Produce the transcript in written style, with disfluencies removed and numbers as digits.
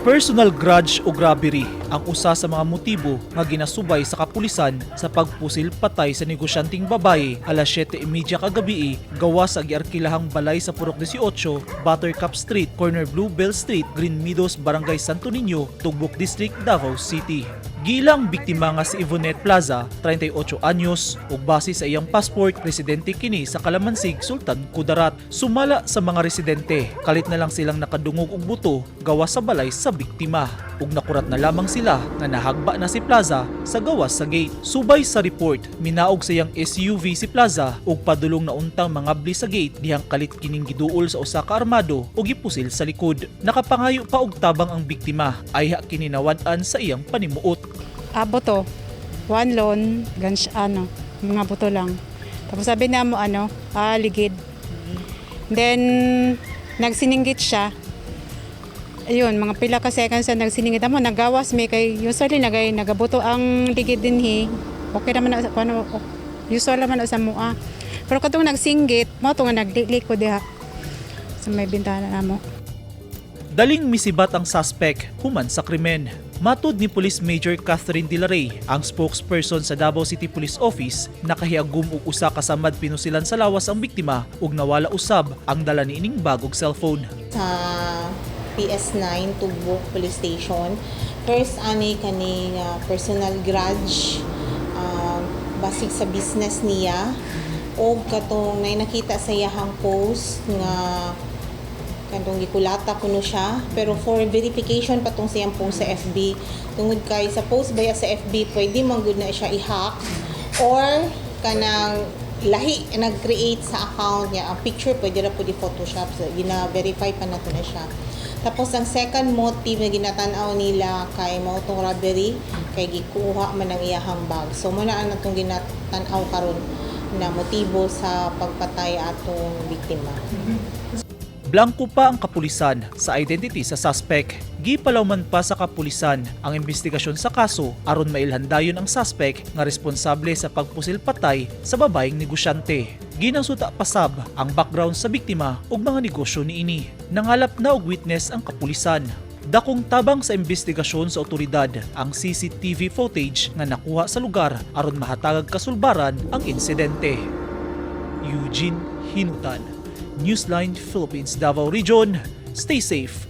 Personal grudge o grabbery ang usa sa mga motibo nga ginasubay sa kapulisan sa pagpusil patay sa negosyanteng babae alas 7:30 kagabi gawas sa giarkilahang balay sa Purok 18, Buttercup Street, corner Bluebell Street, Green Meadows, Barangay Santo Niño, Tugbok District, Davao City. Gilang biktima nga si Yvonette Plaza, 38 anyos, ug base sa iyang passport, residente kini sa Kalamansig, Sultan Kudarat. Sumala sa mga residente, kalit na lang silang nakadungog og buto gawas sa balay sa biktima. Ug nakurat na lamang sila nga nahagba na si Plaza sa gawas sa gate. Subay sa report, minaog sa iyang SUV si Plaza ug padulong na untang mangabli sa gate dihang kalit kining giduol sa usa ka armado ug gipusil sa likod. Nakapangayo pa og tabang ang biktima, ayha kini nawad-an sa iyang panimuot. Buto. One loan, mga buto lang. Tapos sabi na mo ligid. Then, nagsininggit siya. Ayun, mga pila ka seconds na nagsininggit. Nagawas may kay usually nagabuto ang ligid dinhi. Okay naman na usual naman sa mua. Pero katong nagsinggit, mo to nga nagdilik ko diha sa may bintana namo. Daling misibat ang suspect human sa krimen. Matud ni Police Major Catherine Dilaray, ang spokesperson sa Davao City Police Office, nakahiagum og usa ka samad pinusilan sa lawas ang biktima ug nawala usab ang dala niining bagog cellphone. Sa PS9 Tugbok Police Station, first kaning personal grudge basig sa business niya o katong nay nakita sa iyahang post nga kantong gikulata kuno siya, pero for verification patong siyang post sa FB tungod kay sa post baya sa FB pwede man gud na siya i-hack or kanang lahi nag-create sa account niya ang picture pwede ra pud i-photoshop, so gina-verify pa nato na siya. Tapos ang second motive na ginatan-aw nila kay mao tong robbery kay gikuha man ang iyahang bag, so mo na natong ginatan-aw karon na motibo sa pagpatay atong biktima. Blanco pa ang kapulisan sa identity sa suspect. Gipalaw man pa sa kapulisan ang investigasyon sa kaso aron mailhandayon ang suspect nga responsable sa pagpusil patay sa babaeng negosyante. Ginasuta pasab ang background sa biktima ug mga negosyo niini. Nangalap na og witness ang kapulisan. Dakong tabang sa investigasyon sa otoridad ang CCTV footage nga nakuha sa lugar aron mahatagag kasulbaran ang insidente. Eugene Hinutan, Newsline Philippines, Davao Region. Stay safe